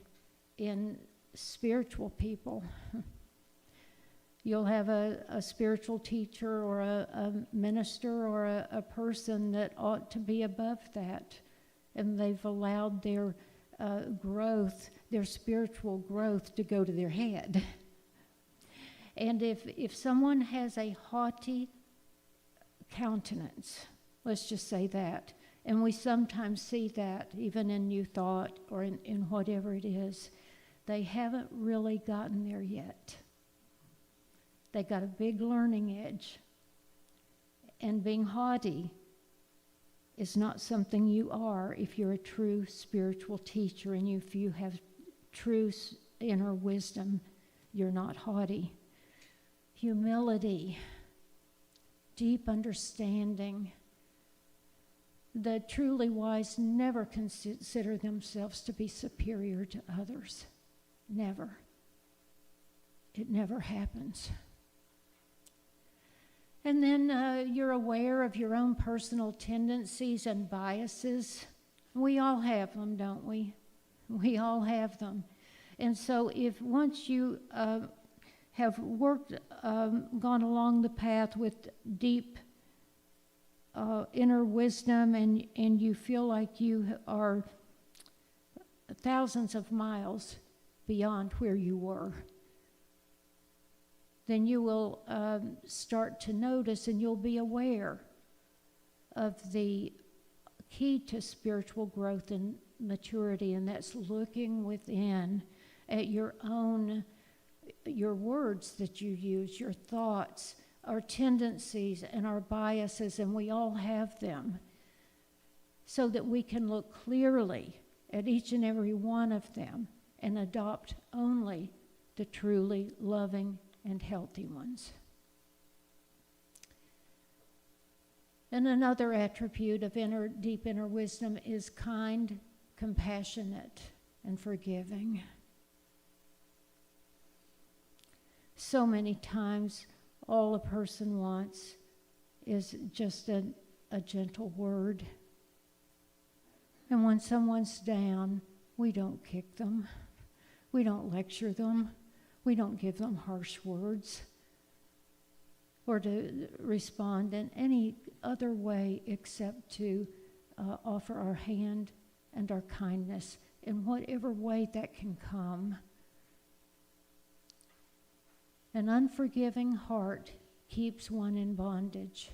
in spiritual people. You'll have a spiritual teacher or a minister or a person that ought to be above that, and they've allowed their growth, their spiritual growth, to go to their head. And if someone has a haughty countenance, let's just say that, and we sometimes see that even in New Thought or in whatever it is, they haven't really gotten there yet. They got a big learning edge. And being haughty is not something you are if you're a true spiritual teacher, and if you have true inner wisdom, you're not haughty. Humility, deep understanding. The truly wise never consider themselves to be superior to others. Never. It never happens. And then you're aware of your own personal tendencies and biases. We all have them, don't we? We all have them. And so if once you have worked, gone along the path with deep inner wisdom, and you feel like you are thousands of miles beyond where you were, then you will start to notice, and you'll be aware of the key to spiritual growth and maturity, and that's looking within at your words that you use, your thoughts, our tendencies and our biases, and we all have them, so that we can look clearly at each and every one of them and adopt only the truly loving and healthy ones. And another attribute of deep inner wisdom is kind, compassionate, and forgiving. So many times, all a person wants is just a gentle word. And when someone's down, we don't kick them. We don't lecture them. We don't give them harsh words or to respond in any other way except to offer our hand and our kindness in whatever way that can come. An unforgiving heart keeps one in bondage.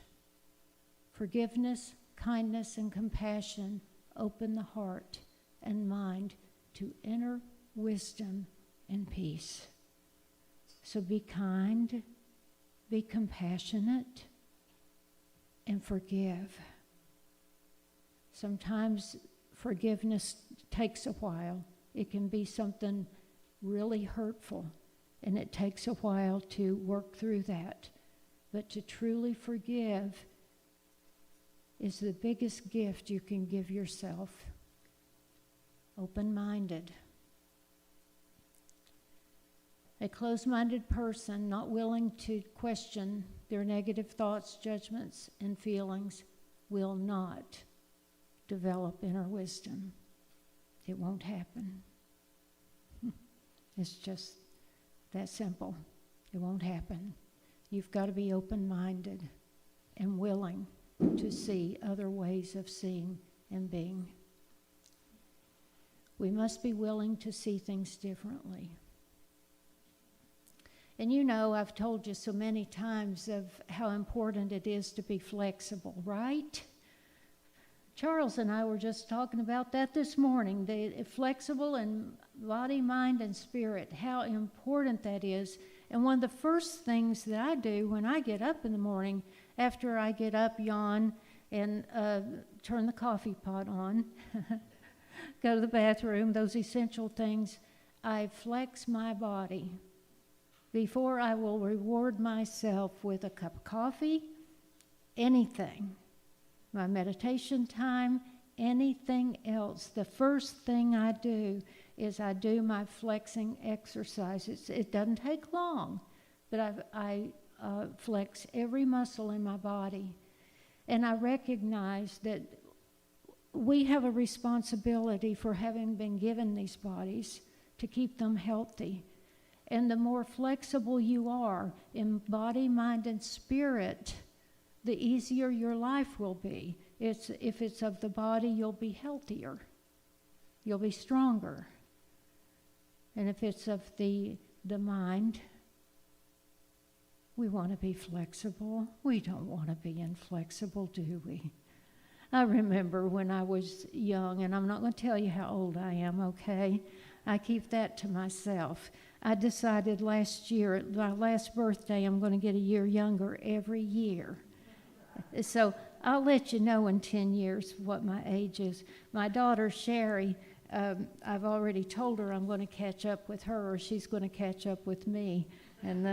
Forgiveness, kindness, and compassion open the heart and mind to inner wisdom and peace. So be kind, be compassionate, and forgive. Sometimes forgiveness takes a while. It can be something really hurtful, and it takes a while to work through that. But to truly forgive is the biggest gift you can give yourself. Open-minded. A closed-minded person not willing to question their negative thoughts, judgments, and feelings will not develop inner wisdom. It won't happen. It's just that simple. It won't happen. You've got to be open-minded and willing to see other ways of seeing and being. We must be willing to see things differently. And you know, I've told you so many times of how important it is to be flexible, right? Charles and I were just talking about that this morning. Flexible in body, mind, and spirit, how important that is. And one of the first things that I do when I get up in the morning, after I get up, yawn, and turn the coffee pot on, go to the bathroom, those essential things, I flex my body before I will reward myself with a cup of coffee, anything, my meditation time, anything else. The first thing I do is I do my flexing exercises. It doesn't take long, but I flex every muscle in my body. And I recognize that we have a responsibility for having been given these bodies to keep them healthy. And the more flexible you are in body, mind, and spirit, the easier your life will be. If it's of the body, you'll be healthier. You'll be stronger. And if it's of the mind, we want to be flexible. We don't want to be inflexible, do we? I remember when I was young, and I'm not going to tell you how old I am, okay? I keep that to myself. I decided last year, at my last birthday, I'm going to get a year younger every year. So I'll let you know in 10 years what my age is. My daughter, Sherry, I've already told her I'm going to catch up with her, or she's going to catch up with me. And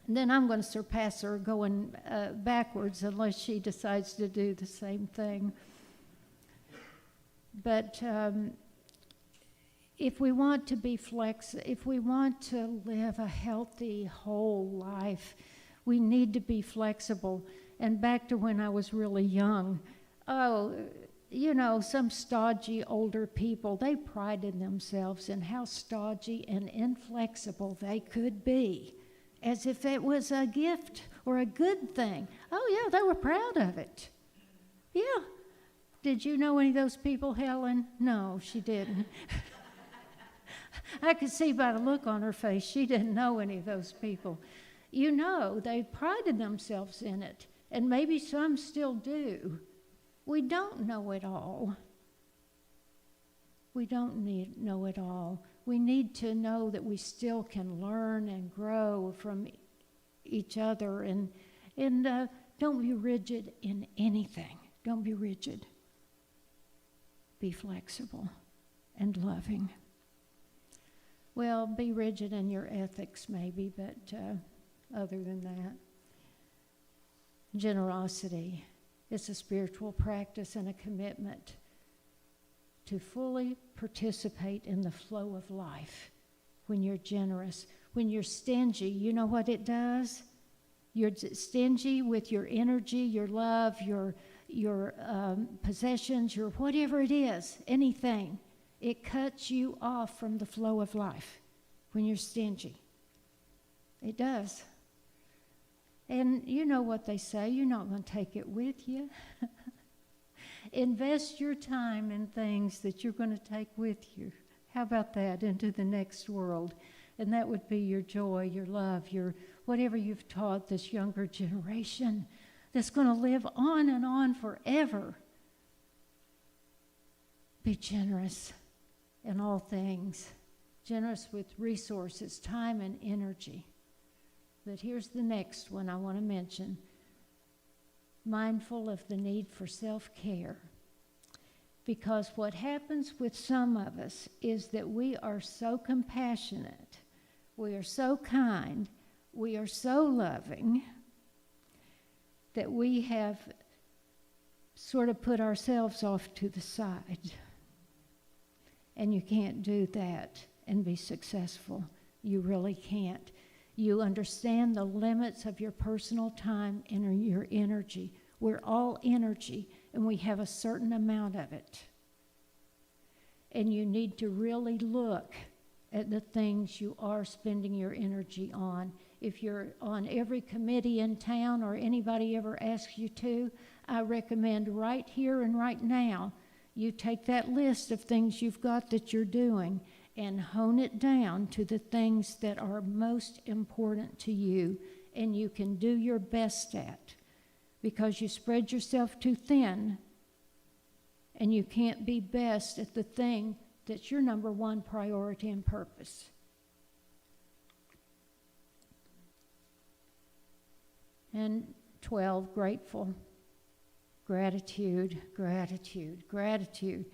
then I'm going to surpass her going backwards unless she decides to do the same thing. But if we want to be if we want to live a healthy, whole life, we need to be flexible. And back to when I was really young, you know, some stodgy older people, they prided themselves in how stodgy and inflexible they could be, as if it was a gift or a good thing. Oh, yeah, they were proud of it. Yeah. Did you know any of those people, Helen? No, she didn't. I could see by the look on her face, she didn't know any of those people. You know, they prided themselves in it, and maybe some still do. We don't know it all. We don't know it all. We need to know that we still can learn and grow from each other, and don't be rigid in anything. Don't be rigid. Be flexible and loving. Well, be rigid in your ethics maybe, but other than that, generosity is a spiritual practice and a commitment to fully participate in the flow of life. When you're generous, when you're stingy, you know what it does? You're stingy with your energy, your love, your possessions, your whatever it is, anything. It cuts you off from the flow of life when you're stingy. It does. And you know what they say, you're not going to take it with you. Invest your time in things that you're going to take with you. How about that, into the next world? And that would be your joy, your love, your whatever you've taught this younger generation that's going to live on and on forever. Be generous. in all things, generous with resources, time, and energy. But here's the next one I want to mention. Mindful of the need for self-care. Because what happens with some of us is that we are so compassionate, we are so kind, we are so loving, that we have sort of put ourselves off to the side. And you can't do that and be successful. You really can't. You understand the limits of your personal time and your energy. We're all energy, and we have a certain amount of it. And you need to really look at the things you are spending your energy on. If you're on every committee in town or anybody ever asks you to, I recommend right here and right now, you take that list of things you've got that you're doing and hone it down to the things that are most important to you and you can do your best at. Because you spread yourself too thin and you can't be best at the thing that's your number one priority and purpose. And 12, grateful. Gratitude, gratitude, gratitude.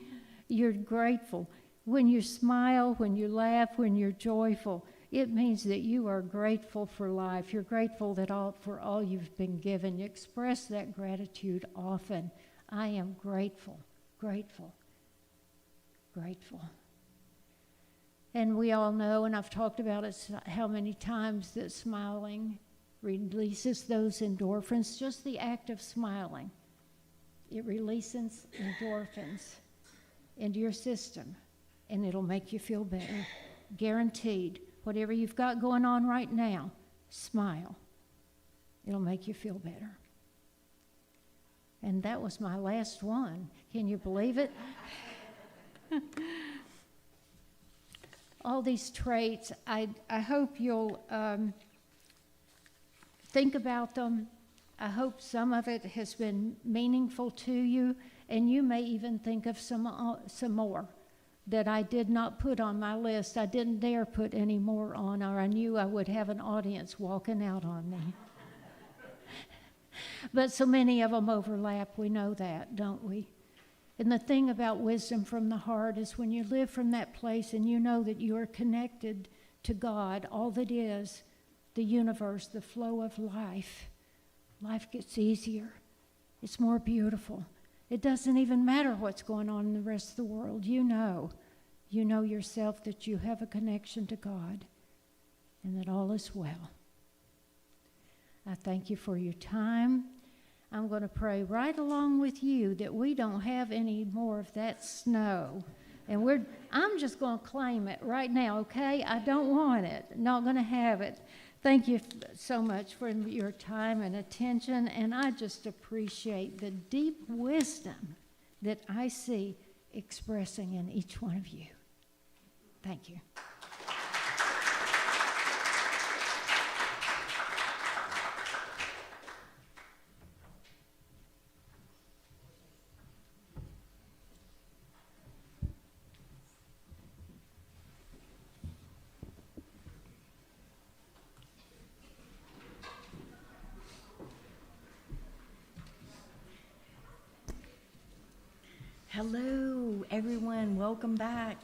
You're grateful. When you smile, when you laugh, when you're joyful, it means that you are grateful for life. You're grateful for all you've been given. You express that gratitude often. I am grateful, grateful, grateful. And we all know, and I've talked about it how many times, that smiling releases those endorphins. Just the act of smiling. It releases endorphins into your system, and it'll make you feel better. Guaranteed. Whatever you've got going on right now, smile. It'll make you feel better. And that was my last one. Can you believe it? All these traits, I hope you'll think about them. I hope some of it has been meaningful to you, and you may even think of some more that I did not put on my list. I didn't dare put any more on, or I knew I would have an audience walking out on me. But so many of them overlap. We know that, don't we? And the thing about wisdom from the heart is when you live from that place and you know that you are connected to God, all that is, the universe, the flow of life, life gets easier. It's more beautiful. It doesn't even matter what's going on in the rest of the world. You know yourself that you have a connection to God and that all is well. I thank you for your time. I'm going to pray right along with you that we don't have any more of that snow. And I'm just going to claim it right now, okay? I don't want it. Not going to have it. Thank you so much for your time and attention, and I just appreciate the deep wisdom that I see expressing in each one of you. Thank you. Hello, everyone. Welcome back.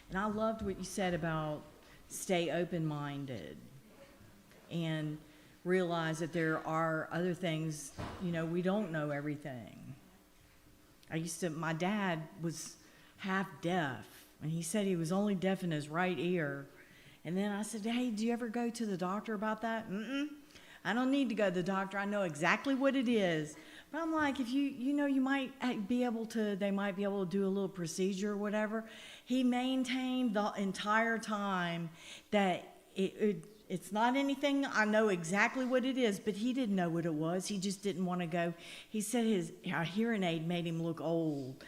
And I loved what you said about stay open-minded and realize that there are other things, we don't know everything. My dad was half deaf, and he said he was only deaf in his right ear. And then I said, hey, do you ever go to the doctor about that? I don't need to go to the doctor. I know exactly what it is. But I'm like, if you might be able to, they might be able to do a little procedure or whatever. He maintained the entire time that it's not anything, I know exactly what it is, but he didn't know what it was. He just didn't want to go. He said his hearing aid made him look old.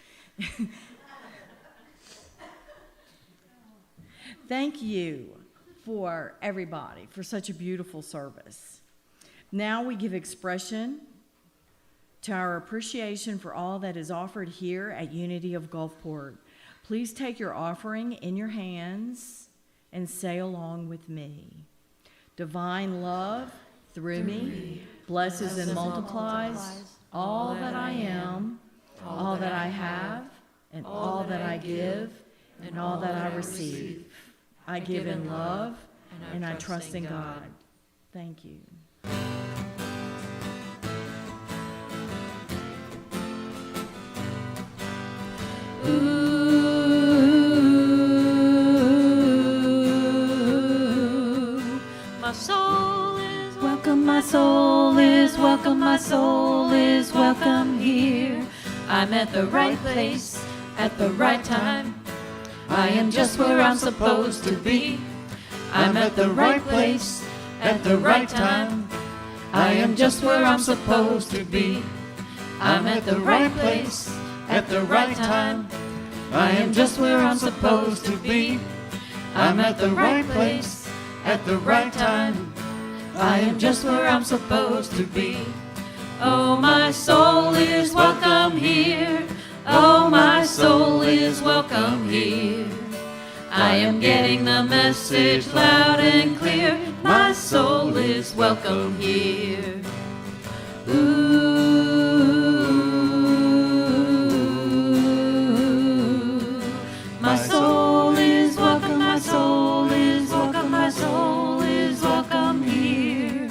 Thank you for everybody for such a beautiful service. Now we give expression to our appreciation for all that is offered here at Unity of Gulfport. Please please take your offering in your hands and say along with me. Divine love through me blesses and multiplies all that I am, all that I have, and all that I give, and all that I receive. I give in love, and I trust in God. Thank you. My soul is welcome, my soul is welcome, my soul is welcome here. I'm at the right place, at the right time. I am just where I'm supposed to be. I'm at the right place, at the right time. I am just where I'm supposed to be. I'm at the right place, at the right time. I am just where I'm supposed to be. I'm at the right place, at the right time. I am just where I'm supposed to be. Oh, my soul is welcome here. Oh, my soul is welcome here. I am getting the message loud and clear. My soul is welcome here. My soul is welcome, my soul is welcome, my soul is welcome here.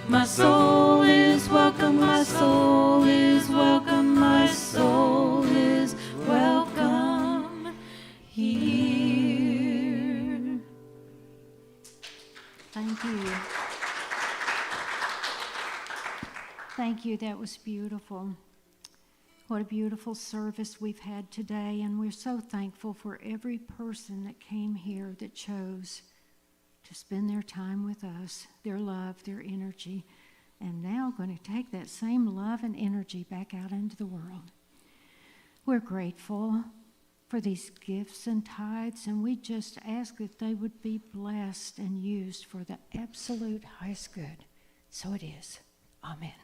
My soul is welcome, my soul is welcome, my soul is welcome here. Thank you. Thank you. That was beautiful. What a beautiful service we've had today, and we're so thankful for every person that came here that chose to spend their time with us, their love, their energy, and now going to take that same love and energy back out into the world. We're grateful for these gifts and tithes, and we just ask that they would be blessed and used for the absolute highest good. So it is. Amen.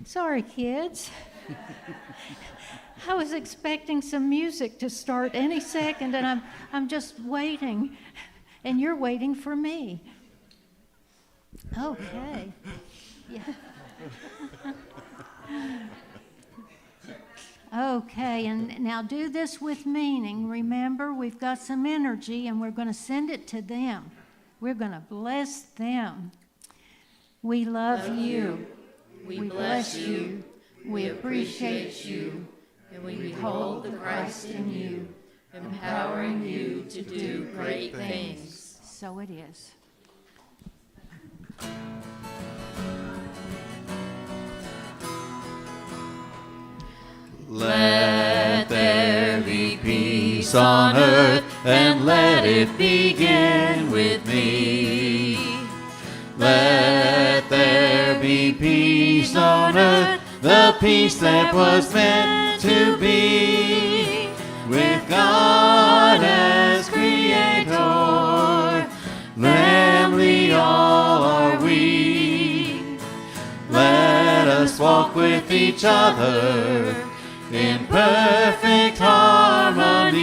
Sorry, kids. I was expecting some music to start any second, and I'm just waiting, and you're waiting for me. Okay. Yeah. Okay, and now do this with meaning. Remember, we've got some energy, and we're going to send it to them. We're going to bless them. We love you. We bless you, we appreciate you, and we behold the Christ in you, empowering you to do great things. So it is. Let there be peace on earth, and let it begin with me. Let there be peace on earth, the peace that was meant to be, with God as Creator, family all are we. Let us walk with each other in perfect harmony.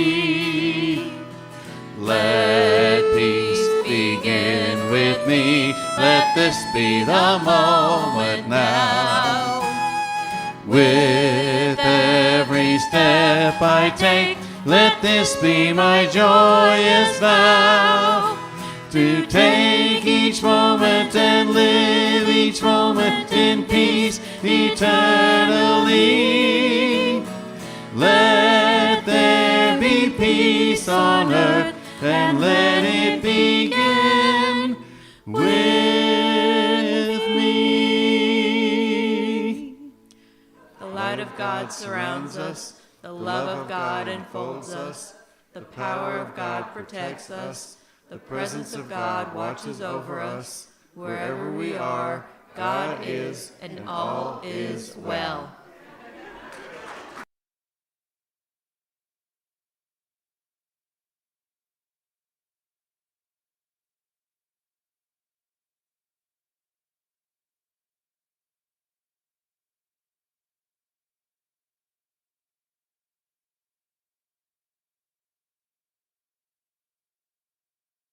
Let peace begin with me. Let this be the moment now. With every step I take, let this be my joyous vow. To take each moment and live each moment in peace eternally. Let there be peace on earth, and let it begin with me. The light of God surrounds us, the love of God enfolds us, the power of God protects us, the presence of God watches over us. Wherever we are, God is, and all is well.